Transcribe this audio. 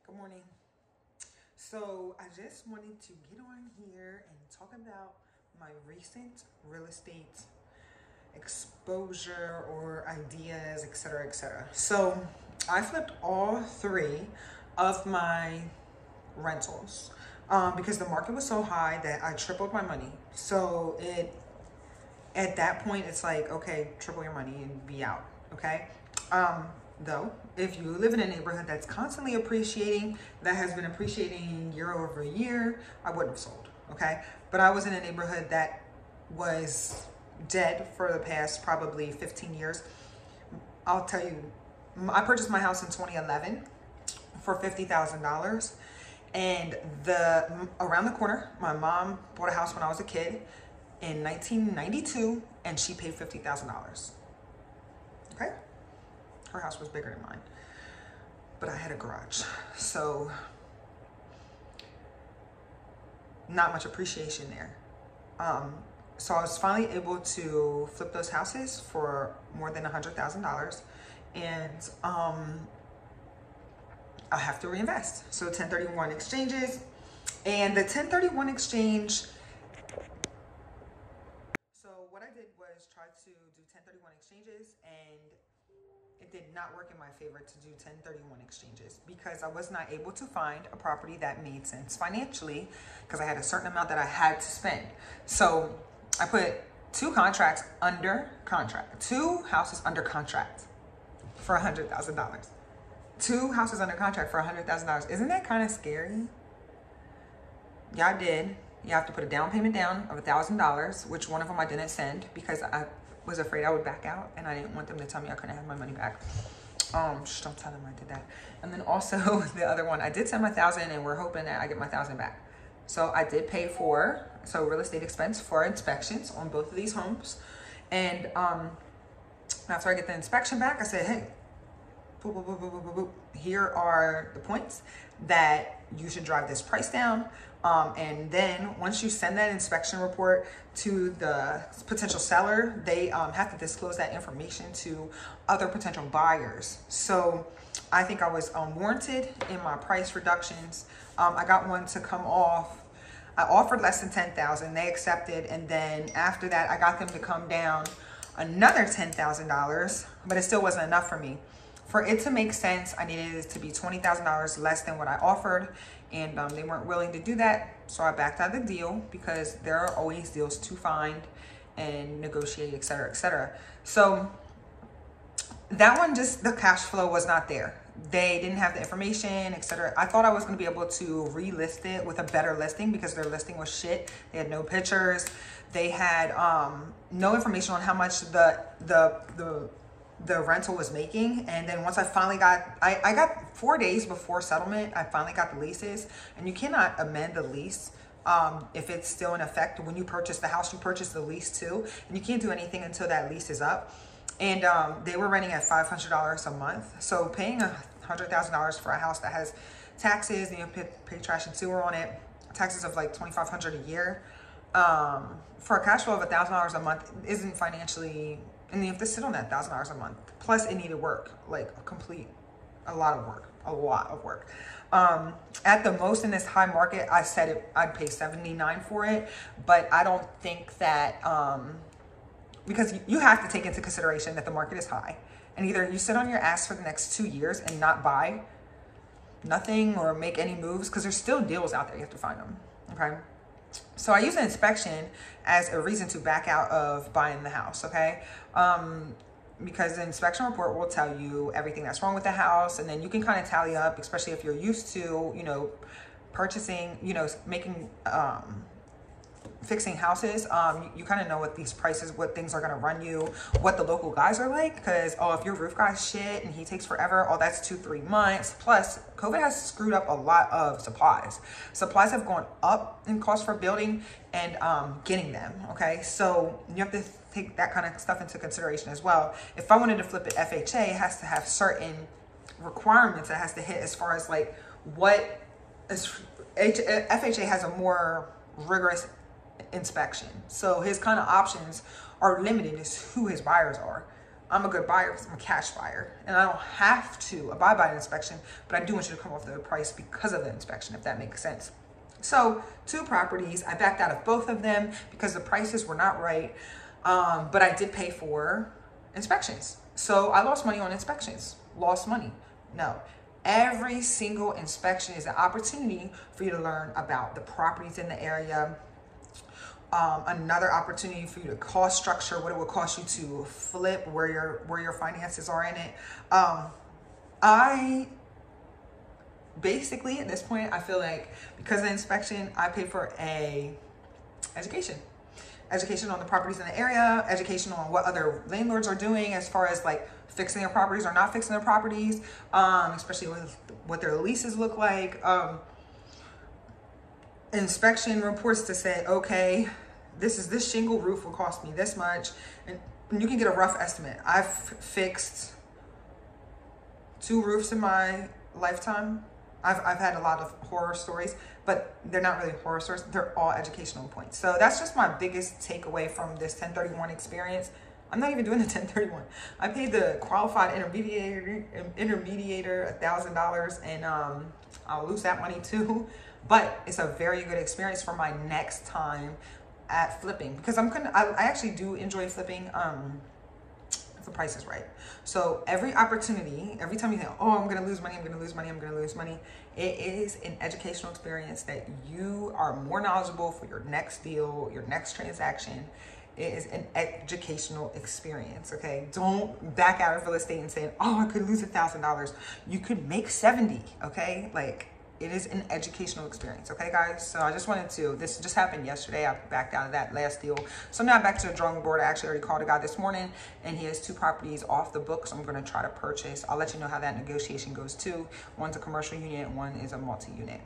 Good morning. So I just wanted to get on here and talk about my recent real estate exposure or ideas, etc., etc. So I flipped all three of my rentals because the market was so high that I tripled my money. So at that point, it's like, okay, triple your money and be out, okay? Though, if you live in a neighborhood that's constantly appreciating, that has been appreciating year over year, I wouldn't have sold, okay? But I was in a neighborhood that was dead for the past probably 15 years. I'll tell you, I purchased my house in 2011 for $50,000. And around the corner, my mom bought a house when I was a kid in 1992, and she paid $50,000. Okay? Her house was bigger than mine, but I had a garage. So not much appreciation there. So I was finally able to flip those houses for more than $100,000. And I have to reinvest. So 1031 exchanges, and the 1031 exchange. So what I did was try to do 1031 exchanges, and it did not work in my favor to do 1031 exchanges because I was not able to find a property that made sense financially because I had a certain amount that I had to spend. So I put two contracts under contract, two houses under contract for $100,000. Two houses under contract for $100,000. Isn't that kind of scary? Yeah, I did. You have to put a down payment down of $1,000, which one of them I didn't send because I was afraid I would back out and I didn't want them to tell me I couldn't have my money back. Don't tell them I did that. And then also the other one, I did send my $1,000 and we're hoping that I get my $1,000 back. So I did pay for real estate expense for inspections on both of these homes. And after I get the inspection back, I said, hey, boop, boop, boop, boop, boop, boop, boop. Here are the points that you should drive this price down. And then once you send that inspection report to the potential seller, they have to disclose that information to other potential buyers. So I think I was warranted in my price reductions. I got one to come off. I offered less than $10,000. They accepted. And then after that, I got them to come down another $10,000, but it still wasn't enough for me. For it to make sense, I needed it to be $20,000 less than what I offered, and they weren't willing to do that. So I backed out of the deal because there are always deals to find and negotiate, et cetera, et cetera. So that one, just the cash flow was not there. They didn't have the information, et cetera. I thought I was going to be able to relist it with a better listing because their listing was shit. They had no pictures. They had no information on how much the rental was making. And then once I finally I got 4 days before settlement, I finally got the leases, and you cannot amend the lease if it's still in effect. When you purchase the house, you purchase the lease too, and you can't do anything until that lease is up. And they were renting at $500 a month. So paying $100,000 for a house that has taxes, and you pay trash and sewer on it, taxes of like $2,500 a year, for a cash flow of $1,000 a month isn't financially. And you have to sit on that $1,000 a month. Plus it needed work, like a lot of work. At the most in this high market, I said I'd pay $79 for it, but I don't think that, because you have to take into consideration that the market is high, and either you sit on your ass for the next 2 years and not buy nothing or make any moves, because there's still deals out there, you have to find them, okay? So I use an inspection as a reason to back out of buying the house, okay? Because the inspection report will tell you everything that's wrong with the house, and then you can kind of tally up, especially if you're used to, purchasing, making, fixing houses. You kind of know what these prices, what things are going to run you, what the local guys are like, because, if your roof guy's shit and he takes forever, that's 2-3 months. Plus, COVID has screwed up a lot of supplies. Supplies have gone up in cost for building and getting them, okay? So you have to take that kind of stuff into consideration as well. If I wanted to flip it FHA, it has to have certain requirements it has to hit as far as like what is, FHA has a more rigorous inspection. So his kind of options are limited as who his buyers are. I'm a good buyer because I'm a cash buyer and I don't have to abide by an inspection, but I do want you to come off the price because of the inspection, if that makes sense. So 2 properties, I backed out of both of them because the prices were not right. But I did pay for inspections. So I lost money on inspections. Lost money. No. Every single inspection is an opportunity for you to learn about the properties in the area. Another opportunity for you to cost structure, what it would cost you to flip, where your finances are in it. I basically, at this point, I feel like because of the inspection, I paid for a education on the properties in the area, education on what other landlords are doing as far as like fixing their properties or not fixing their properties, especially with what their leases look like. Inspection reports to say, okay, this shingle roof will cost me this much, and you can get a rough estimate. I've fixed 2 roofs in my lifetime. I've had a lot of horror stories, but they're not really horror stories. They're all educational points. So that's just my biggest takeaway from this 1031 experience. I'm not even doing the 1031. I paid the qualified intermediator $1,000, and I'll lose that money too. But it's a very good experience for my next time at flipping, because I actually do enjoy flipping. If the price is right. So every opportunity, every time you think, oh, I'm going to lose money, I'm going to lose money, I'm going to lose money, it is an educational experience that you are more knowledgeable for your next deal, your next transaction. It is an educational experience, okay? Don't back out of real estate and saying, oh, I could lose $1,000. You could make 70, okay? Like, it is an educational experience, okay, guys? So I just wanted to, this just happened yesterday. I backed out of that last deal. So now I'm back to the drawing board. I actually already called a guy this morning, and he has 2 properties off the books I'm gonna try to purchase. I'll let you know how that negotiation goes too. One's a commercial unit, one is a multi-unit.